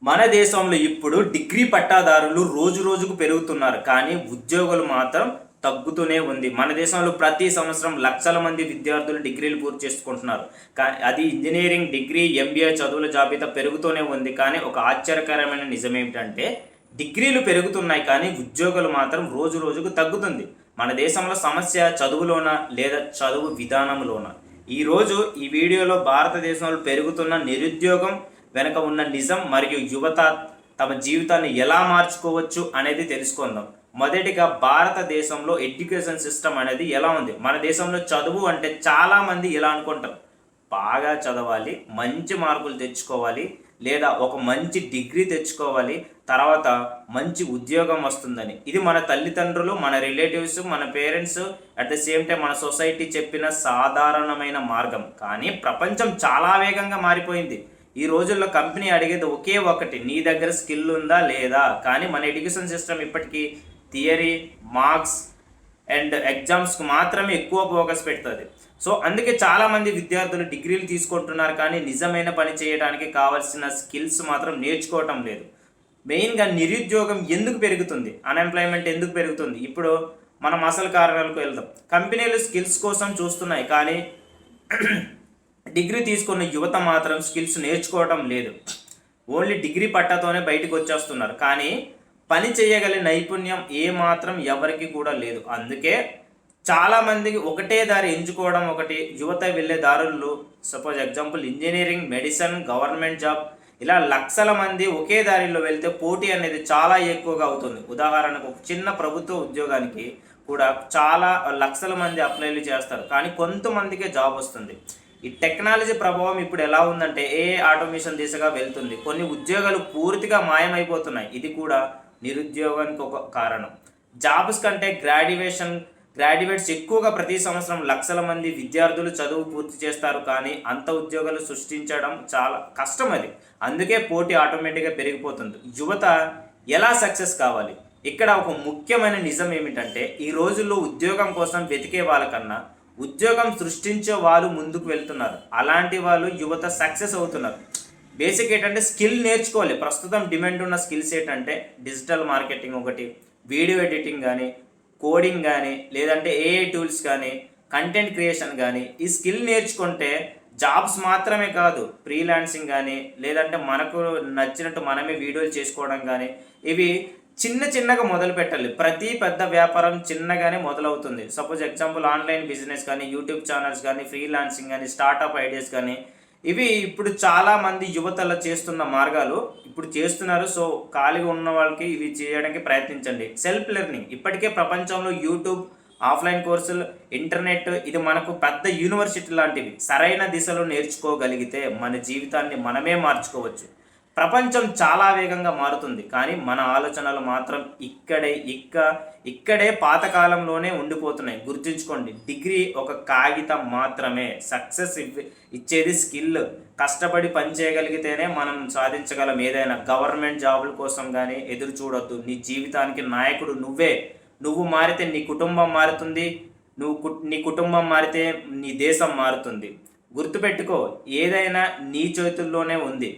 మన దేశంలో ఇప్పుడు డిగ్రీ పట్టాదారులు రోజు రోజుకు పెరుగుతున్నారు, కానీ ఉద్యోగులు మాత్రం తగ్గుతూనే ఉంది. మన దేశంలో ప్రతి సంవత్సరం లక్షల మంది విద్యార్థులు డిగ్రీలు పూర్తి చేసుకుంటున్నారు. కానీ అది ఇంజనీరింగ్, డిగ్రీ, ఎంబీఏ చదువుల జాబితా పెరుగుతూనే ఉంది. కానీ ఒక ఆశ్చర్యకరమైన నిజం ఏమిటంటే డిగ్రీలు పెరుగుతున్నాయి, కానీ ఉద్యోగులు మాత్రం రోజు రోజుకు తగ్గుతుంది. మన దేశంలో సమస్య చదువులోనా లేదా చదువు విధానంలోనా? ఈరోజు ఈ వీడియోలో భారతదేశంలో పెరుగుతున్న నిరుద్యోగం వెనక ఉన్న నిజం మరియు యువత తమ జీవితాన్ని ఎలా మార్చుకోవచ్చు అనేది తెలుసుకుందాం. మొదటిగా భారతదేశంలో ఎడ్యుకేషన్ సిస్టమ్ అనేది ఎలా ఉంది? మన దేశంలో చదువు అంటే చాలామంది ఎలా అనుకుంటారు, బాగా చదవాలి, మంచి మార్కులు తెచ్చుకోవాలి, లేదా ఒక మంచి డిగ్రీ తెచ్చుకోవాలి, తర్వాత మంచి ఉద్యోగం వస్తుందని. ఇది మన తల్లిదండ్రులు, మన రిలేటివ్స్, మన parents, at the same time మన సొసైటీ చెప్పిన సాధారణమైన మార్గం. కానీ ప్రపంచం చాలా వేగంగా మారిపోయింది. ఈ రోజుల్లో కంపెనీ అడిగేది ఒకే ఒకటి, నీ దగ్గర స్కిల్ ఉందా లేదా. కానీ మన ఎడ్యుకేషన్ సిస్టమ్ ఇప్పటికీ థియరీ, మార్క్స్ అండ్ ఎగ్జామ్స్కి మాత్రమే ఎక్కువ ఫోకస్ పెడుతుంది. సో అందుకే చాలామంది విద్యార్థులు డిగ్రీలు తీసుకుంటున్నారు, కానీ నిజమైన పని చేయడానికి కావాల్సిన స్కిల్స్ మాత్రం నేర్చుకోవటం లేదు. మెయిన్గా నిరుద్యోగం ఎందుకు పెరుగుతుంది, అన్ఎంప్లాయ్మెంట్ ఎందుకు పెరుగుతుంది? ఇప్పుడు మనం అసలు కారణాలకు వెళ్దాం. కంపెనీలు స్కిల్స్ కోసం చూస్తున్నాయి, కానీ డిగ్రీ తీసుకున్న యువత మాత్రం స్కిల్స్ నేర్చుకోవడం లేదు. ఓన్లీ డిగ్రీ పట్టాతోనే బయటకు వచ్చేస్తున్నారు, కానీ పని చేయగల నైపుణ్యం ఏమాత్రం ఎవరికి కూడా లేదు. అందుకే చాలామందికి ఒకటే దారి ఎంచుకోవడం ఒకటి. యువత వెళ్ళే దారుల్లో suppose example engineering, medicine, government job, ఇలా లక్షల మంది ఒకే దారిలో వెళ్తే పోటీ అనేది చాలా ఎక్కువగా అవుతుంది. ఉదాహరణకు ఒక చిన్న ప్రభుత్వ ఉద్యోగానికి కూడా చాలా లక్షల మంది అప్లైలు చేస్తారు, కానీ కొంతమందికే జాబ్ వస్తుంది. ఈ టెక్నాలజీ ప్రభావం ఇప్పుడు ఎలా ఉందంటే ఆటోమేషన్ దిశగా వెళ్తుంది. కొన్ని ఉద్యోగాలు పూర్తిగా మాయమైపోతున్నాయి. ఇది కూడా నిరుద్యోగానికి ఒక కారణం. జాబ్స్ కంటే గ్రాడ్యుయేట్స్ ఎక్కువగా ప్రతి సంవత్సరం లక్షల మంది విద్యార్థులు చదువు పూర్తి చేస్తారు, కానీ అంత ఉద్యోగాలు సృష్టించడం చాలా కష్టం. అది అందుకే పోటీ ఆటోమేటిక్గా పెరిగిపోతుంది. యువత ఎలా సక్సెస్ కావాలి? ఇక్కడ ఒక ముఖ్యమైన నిజం ఏమిటంటే ఈ రోజుల్లో ఉద్యోగం కోసం వెతికే వాళ్ళకన్నా ఉద్యోగం సృష్టించే వాళ్ళు ముందుకు వెళ్తున్నారు. అలాంటి వాళ్ళు యువత సక్సెస్ అవుతున్నారు. బేసిక్ ఏంటంటే స్కిల్ నేర్చుకోవాలి. ప్రస్తుతం డిమాండ్ ఉన్న స్కిల్స్ ఏంటంటే డిజిటల్ మార్కెటింగ్ ఒకటి, వీడియో ఎడిటింగ్ కానీ, కోడింగ్ కానీ, లేదంటే ఏఐ టూల్స్ కానీ, కంటెంట్ క్రియేషన్ కానీ. ఈ స్కిల్ నేర్చుకుంటే జాబ్స్ మాత్రమే కాదు, ఫ్రీలాన్సింగ్ కానీ, లేదంటే మనకు నచ్చినట్టు మనమే వీడియోలు చేసుకోవడం కానీ, ఇవి చిన్నగా మొదలు పెట్టాలి. ప్రతి పెద్ద వ్యాపారం చిన్నగానే మొదలవుతుంది. సపోజ్ ఎగ్జాంపుల్ ఆన్లైన్ బిజినెస్ కానీ, యూట్యూబ్ ఛానల్స్ కానీ, ఫ్రీలాన్సింగ్ కానీ, స్టార్టప్ ఐడియాస్ కానీ, ఇవి ఇప్పుడు చాలామంది యువతలో చేస్తున్న మార్గాలు ఇప్పుడు చేస్తున్నారు. సో ఖాళీగా ఉన్న వాళ్ళకి ఇవి చేయడానికి ప్రయత్నించండి. సెల్ఫ్ లెర్నింగ్ ఇప్పటికే ప్రపంచంలో యూట్యూబ్, ఆఫ్లైన్ కోర్సులు, ఇంటర్నెట్ ఇది మనకు పెద్ద యూనివర్సిటీ లాంటివి. సరైన దిశలో నేర్చుకోగలిగితే మన జీవితాన్ని మనమే మార్చుకోవచ్చు. ప్రపంచం చాలా వేగంగా మారుతుంది, కానీ మన ఆలోచనలు మాత్రం ఇక్కడే పాతకాలంలోనే ఉండిపోతున్నాయి. గుర్తుంచుకోండి, డిగ్రీ ఒక కాగితం మాత్రమే. సక్సెస్ ఇచ్చేది స్కిల్. కష్టపడి పని చేయగలిగితేనే మనం సాధించగలం ఏదైనా. గవర్నమెంట్ జాబుల కోసం కానీ ఎదురు చూడొద్దు. నీ జీవితానికి నాయకుడు నువ్వే. నువ్వు మారితే నీ కుటుంబం మారుతుంది, నీ కుటుంబం మారితే నీ దేశం మారుతుంది. గుర్తుపెట్టుకో, ఏదైనా నీ చేతుల్లోనే ఉంది.